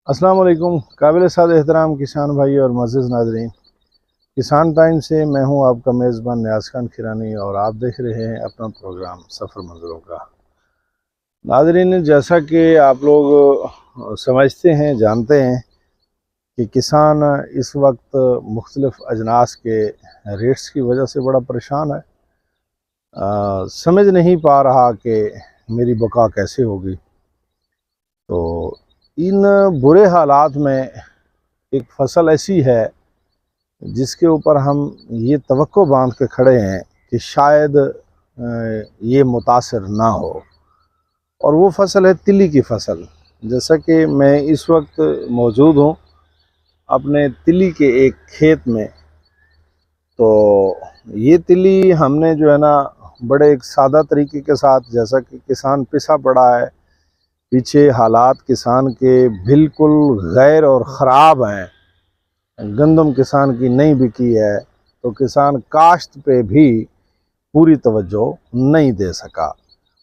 अस्सलाम वालेकुम। काबिल साद एहतराम किसान भाई और मुअज़्ज़िज़ नाज़रीन, किसान टाइम से मैं हूं आपका मेज़बान नियाज़ खान खिरानी और आप देख रहे हैं अपना प्रोग्राम सफ़र मंज़रों का। नाज़रीन, जैसा कि आप लोग समझते हैं, जानते हैं कि किसान इस वक्त मुख्तलिफ़ अजनास के रेट्स की वजह से बड़ा परेशान है। समझ नहीं पा रहा कि मेरी बका कैसे होगी। तो इन बुरे हालात में एक फ़सल ऐसी है जिसके ऊपर हम ये तवक्को बांध के खड़े हैं कि शायद ये मुतासिर ना हो, और वो फ़सल है तिली की फ़सल। जैसा कि मैं इस वक्त मौजूद हूँ अपने तिली के एक खेत में। तो ये तिली हमने जो है ना बड़े एक सादा तरीके के साथ, जैसा कि किसान पिसा पड़ा है, पीछे हालात किसान के बिल्कुल गैर और ख़राब हैं, गंदम किसान की नहीं बिकी है, तो किसान काश्त पे भी पूरी तवज्जो नहीं दे सका।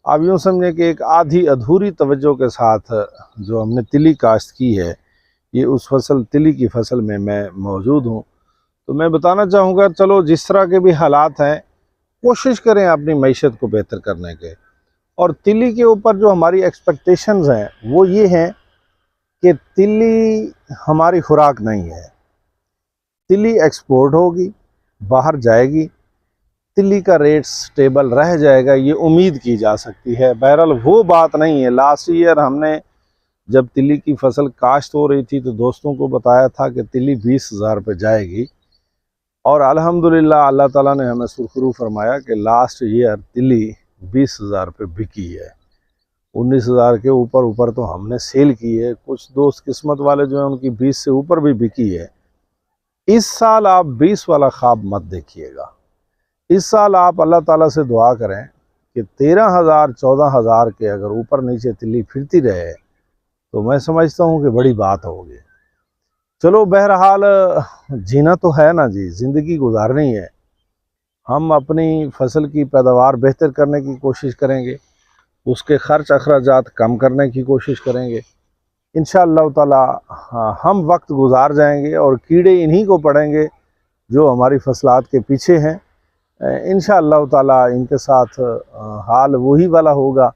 आप यूँ समझें कि एक आधी अधूरी तवज्जो के साथ जो हमने तिली काश्त की है, ये उस फसल तिली की फसल में मैं मौजूद हूँ। तो मैं बताना चाहूँगा, चलो जिस तरह के भी हालात हैं, कोशिश करें अपनी मईशत को बेहतर करने के। और तिली के ऊपर जो हमारी एक्सपेक्टेशंस हैं वो ये हैं कि तिली हमारी खुराक नहीं है। तिली एक्सपोर्ट होगी, बाहर जाएगी, तिली का रेट स्टेबल रह जाएगा, ये उम्मीद की जा सकती है। बहरहाल वो बात नहीं है। लास्ट ईयर हमने जब तिली की फसल काश्त हो रही थी तो दोस्तों को बताया था कि तिली 20,000 पे जाएगी, और अल्हम्दुलिल्लाह अल्लाह ताला ने हमें सुरखरू फरमाया कि लास्ट ईयर तिली 20,000 पे बिकी है। 19,000 के ऊपर ऊपर तो हमने सेल की है। कुछ दोस्त किस्मत वाले जो हैं उनकी 20 से ऊपर भी बिकी है। इस साल आप 20 वाला ख्वाब मत देखिएगा। इस साल आप अल्लाह ताला से दुआ करें कि 13,000 14,000 के अगर ऊपर नीचे तिल्ली फिरती रहे तो मैं समझता हूँ कि बड़ी बात होगी। चलो बहरहाल जीना तो है ना जी, ज़िंदगी गुजारनी है। हम अपनी फसल की पैदावार बेहतर करने की कोशिश करेंगे, उसके खर्च अखराजात कम करने की कोशिश करेंगे। इंशाअल्लाह ताला हम वक्त गुजार जाएंगे और कीड़े इन्हीं को पड़ेंगे जो हमारी फसलात के पीछे हैं। इंशाअल्लाह ताला इनके साथ हाल वही वाला होगा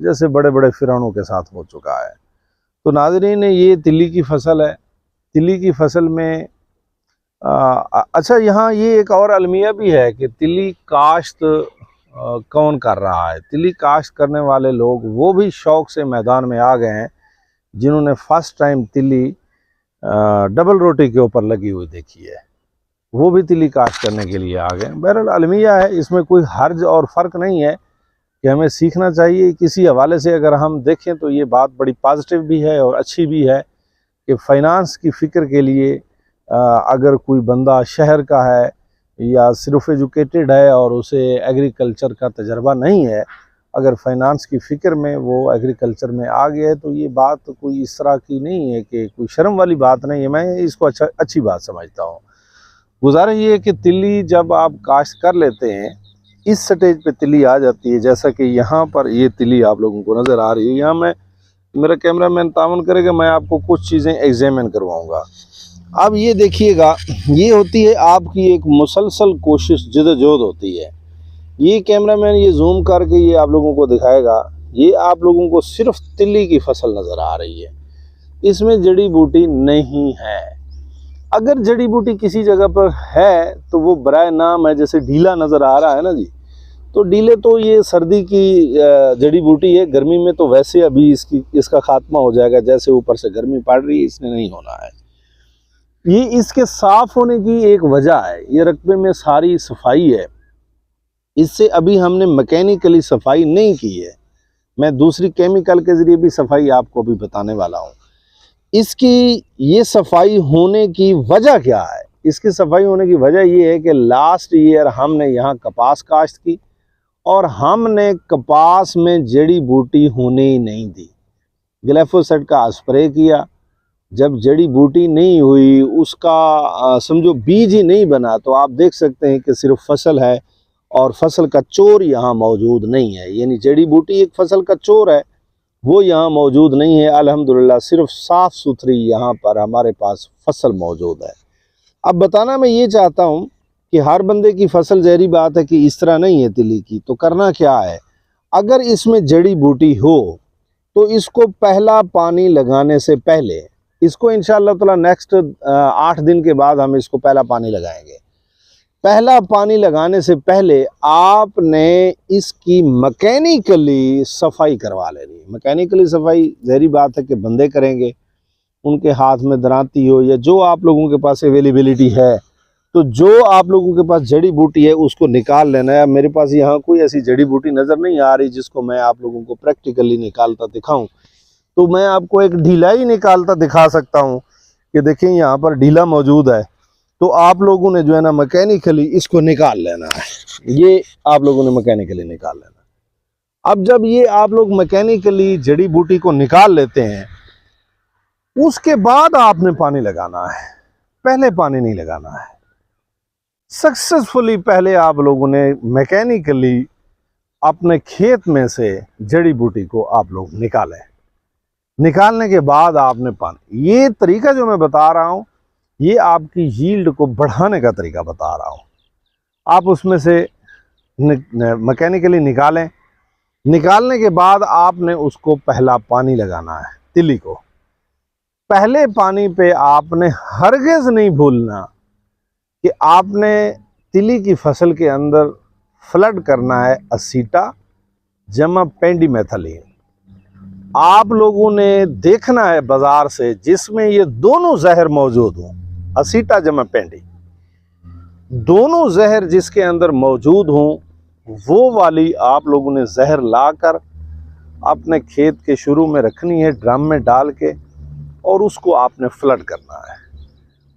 जैसे बड़े बड़े फिरौनों के साथ हो चुका है। तो नाज़रीन, ये तिली की फ़सल है। तिली की फ़सल में अच्छा, यहाँ ये एक और अलमिया भी है कि तिली काश्त कौन कर रहा है। तिली काश्त करने वाले लोग वो भी शौक़ से मैदान में आ गए हैं जिन्होंने फ़र्स्ट टाइम तिली डबल रोटी के ऊपर लगी हुई देखी है, वो भी तिली काश्त करने के लिए आ गए। बहरहाल अलमिया है, इसमें कोई हर्ज और फ़र्क नहीं है कि हमें सीखना चाहिए। किसी हवाले से अगर हम देखें तो ये बात बड़ी पॉजिटिव भी है और अच्छी भी है कि फ़ाइनांस की फ़िक्र के लिए अगर कोई बंदा शहर का है या सिर्फ एजुकेटेड है और उसे एग्रीकल्चर का तजर्बा नहीं है, अगर फ़ाइनांस की फ़िक्र में वो एग्रीकल्चर में आ गया है तो ये बात कोई इस तरह की नहीं है कि कोई शर्म वाली बात नहीं है। मैं इसको अच्छी बात समझता हूँ। गुजारिश ये है कि तिली जब आप काश्त कर लेते हैं, इस स्टेज पे तिली आ जाती है, जैसा कि यहाँ पर ये तिली आप लोगों को नज़र आ रही है। यहाँ मैं, मेरा कैमरामैन ताउन करेगा, मैं आपको कुछ चीज़ें एग्जामिन करवाऊँगा। अब ये देखिएगा, ये होती है आपकी एक मुसलसल कोशिश, जद्दोजहद होती है। ये कैमरामैन ये जूम करके ये आप लोगों को दिखाएगा, ये आप लोगों को सिर्फ तिली की फसल नज़र आ रही है, इसमें जड़ी बूटी नहीं है। अगर जड़ी बूटी किसी जगह पर है तो वो बराए नाम है, जैसे ढीला नज़र आ रहा है ना जी, तो ढीले तो ये सर्दी की जड़ी बूटी है। गर्मी में तो वैसे अभी इसका खात्मा हो जाएगा, जैसे ऊपर से गर्मी पड़ रही है, इसने नहीं होना है। ये इसके साफ होने की एक वजह है, ये रकबे में सारी सफाई है। इससे अभी हमने मैकेनिकली सफाई नहीं की है, मैं दूसरी केमिकल के ज़रिए भी सफाई आपको भी बताने वाला हूँ। इसकी ये सफाई होने की वजह क्या है? इसकी सफाई होने की वजह ये है कि लास्ट ईयर हमने यहाँ कपास काश्त की और हमने कपास में जड़ी बूटी होने ही नहीं दी। ग्लिफोसेट का स्प्रे किया, जब जड़ी बूटी नहीं हुई, उसका समझो बीज ही नहीं बना, तो आप देख सकते हैं कि सिर्फ फसल है और फसल का चोर यहाँ मौजूद नहीं है। यानी जड़ी बूटी एक फसल का चोर है, वो यहाँ मौजूद नहीं है। अल्हम्दुलिल्लाह सिर्फ साफ़ सुथरी यहाँ पर हमारे पास फसल मौजूद है। अब बताना मैं ये चाहता हूँ कि हर बंदे की फसल, ज़हरी बात है कि इस तरह नहीं है तिली की, तो करना क्या है, अगर इसमें जड़ी बूटी हो तो इसको पहला पानी लगाने से पहले, इसको इंशाअल्लाह ताला नेक्स्ट 8 दिन के बाद हम इसको पहला पानी लगाएंगे। पहला पानी लगाने से पहले आपने इसकी मैकेनिकली सफाई करवा लेनी है। मैकेनिकली सफाई ज़हरी बात है कि बंदे करेंगे, उनके हाथ में दरांती हो या जो आप लोगों के पास अवेलेबिलिटी है, तो जो आप लोगों के पास जड़ी बूटी है उसको निकाल लेना है। मेरे पास यहाँ कोई ऐसी जड़ी बूटी नज़र नहीं आ रही जिसको मैं आप लोगों को प्रैक्टिकली निकालता दिखाऊं, तो मैं आपको एक ढीला ही निकालता दिखा सकता हूँ कि देखिए यहाँ पर ढीला मौजूद है। तो आप लोगों ने जो है ना मैकेनिकली इसको निकाल लेना है। ये आप लोगों ने मैकेनिकली निकाल लेना। अब जब ये आप लोग मैकेनिकली जड़ी बूटी को निकाल लेते हैं, उसके बाद आपने पानी लगाना है, पहले पानी नहीं लगाना है। सक्सेसफुली पहले आप लोगों ने मैकेनिकली अपने खेत में से जड़ी बूटी को आप लोग निकालें। निकालने के बाद आपने पानी, ये तरीका जो मैं बता रहा हूँ ये आपकी यील्ड को बढ़ाने का तरीका बता रहा हूँ। आप उसमें से मैकेनिकली निकालें। निकालने के बाद आपने उसको पहला पानी लगाना है। तिली को पहले पानी पे आपने हरगिज़ नहीं भूलना कि आपने तिली की फसल के अंदर फ्लड करना है असीटा जमा पेंडिमेथलिन। आप लोगों ने देखना है बाजार से जिसमें ये दोनों जहर मौजूद हों, असीटा जमा पेंडी, दोनों जहर जिसके अंदर मौजूद हों, वो वाली आप लोगों ने जहर लाकर अपने खेत के शुरू में रखनी है ड्रम में डाल के, और उसको आपने फ्लड करना है।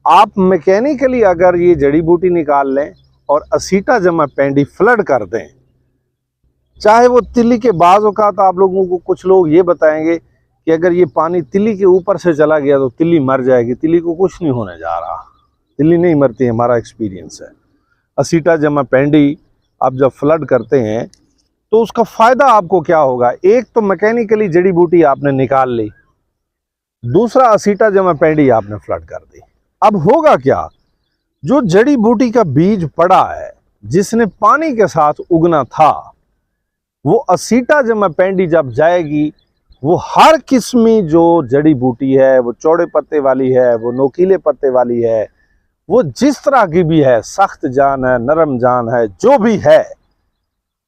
आप मैकेनिकली अगर ये जड़ी बूटी निकाल लें और असीटा जमा पेंडी फ्लड कर दें, चाहे वो तिली के बाज़ औक़ात आप लोगों को कुछ लोग ये बताएंगे कि अगर ये पानी तिली के ऊपर से चला गया तो तिली मर जाएगी। तिली को कुछ नहीं होने जा रहा, तिली नहीं मरती, हमारा एक्सपीरियंस है। असीटा जमा पेंडी आप जब फ्लड करते हैं तो उसका फ़ायदा आपको क्या होगा, एक तो मैकेनिकली जड़ी बूटी आपने निकाल ली, दूसरा असीटा जमा पेंडी आपने फ्लड कर दी। अब होगा क्या, जो जड़ी बूटी का बीज पड़ा है जिसने पानी के साथ उगना था, वो असीटा जमा पेंडी जब जाएगी, वो हर किस्मी जो जड़ी बूटी है, वो चौड़े पत्ते वाली है, वो नोकीले पत्ते वाली है, वो जिस तरह की भी है, सख्त जान है, नरम जान है, जो भी है,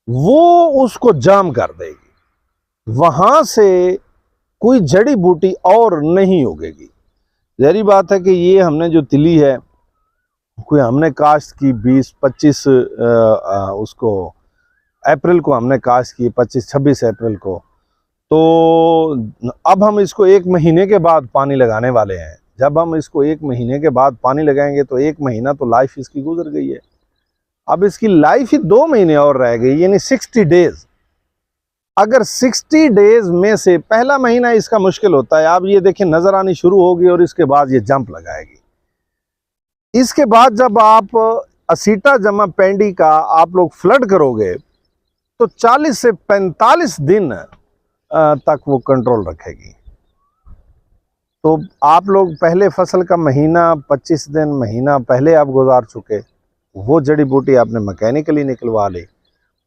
वो उसको जाम कर देगी। वहां से कोई जड़ी बूटी और नहीं उगेगी। ज़ाहिर बात है कि ये हमने जो तिली है, कोई हमने काश्त की 20-25 उसको अप्रैल को हमने काश्त की, 25-26 अप्रैल को, तो अब हम इसको 1 महीने के बाद पानी लगाने वाले हैं। जब हम इसको 1 महीने के बाद पानी लगाएंगे तो 1 महीना तो लाइफ इसकी गुजर गई है। अब इसकी लाइफ ही 2 महीने और रह गई, यानी 60 डेज। अगर 60 डेज में से पहला महीना इसका मुश्किल होता है, आप ये देखें नजर आनी शुरू होगी और इसके बाद ये जंप लगाएगी। इसके बाद जब आप असीटा जमा पेंडी का आप लोग फ्लड करोगे तो 40 से 45 दिन तक वो कंट्रोल रखेगी। तो आप लोग पहले फसल का महीना, 25 दिन, महीना पहले आप गुजार चुके, वो जड़ी बूटी आपने मैकेनिकली निकलवा ली,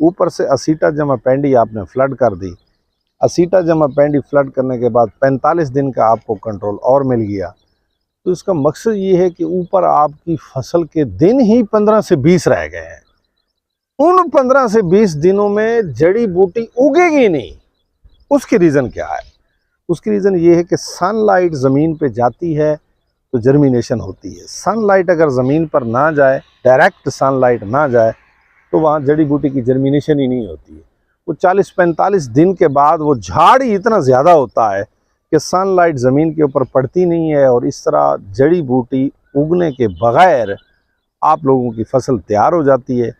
ऊपर से असीटा जमा पेंडी आपने फ्लड कर दी। असीटा जमा पेंडी फ्लड करने के बाद 45 दिन का आपको कंट्रोल और मिल गया। तो इसका मकसद ये है कि ऊपर आपकी फसल के दिन ही 15 से 20 रह गए हैं। उन 15 से 20 दिनों में जड़ी बूटी उगेगी नहीं। उसकी रीज़न क्या है? उसकी रीज़न ये है कि सनलाइट ज़मीन पे जाती है तो जर्मिनेशन होती है। सनलाइट अगर ज़मीन पर ना जाए, डायरेक्ट सनलाइट ना जाए, तो वहाँ जड़ी बूटी की जर्मिनेशन ही नहीं होती है। वो 40-45 दिन के बाद वो झाड़ ही इतना ज़्यादा होता है कि सनलाइट ज़मीन के ऊपर पड़ती नहीं है, और इस तरह जड़ी बूटी उगने के बग़ैर आप लोगों की फसल तैयार हो जाती है।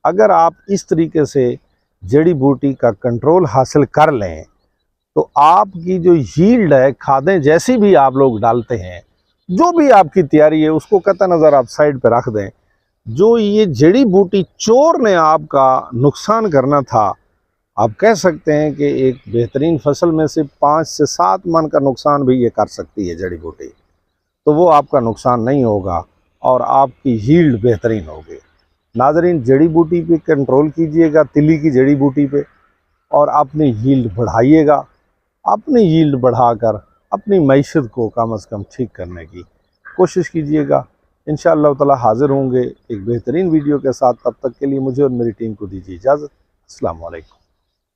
अगर आप इस तरीके से जड़ी बूटी का कंट्रोल हासिल कर लें तो आपकी जो यील्ड है, खादें जैसी भी आप लोग डालते हैं, जो भी आपकी तैयारी है, उसको कतई नज़र आप साइड पे रख दें। जो ये जड़ी बूटी चोर ने आपका नुकसान करना था, आप कह सकते हैं कि एक बेहतरीन फसल में से 5 से 7 मन का नुकसान भी ये कर सकती है जड़ी बूटी। तो वो आपका नुकसान नहीं होगा और आपकी यील्ड बेहतरीन होगी। नाज़रीन, जड़ी बूटी पे कंट्रोल कीजिएगा, तिली की जड़ी बूटी पे, और अपनी यील्ड बढ़ाइएगा। अपनी यील्ड बढ़ाकर अपनी मईशत को कम से कम ठीक करने की कोशिश कीजिएगा। इंशाअल्लाह ताला हाज़िर होंगे एक बेहतरीन वीडियो के साथ। तब तक के लिए मुझे और मेरी टीम को दीजिए इजाज़त। अस्सलाम वालेकुम।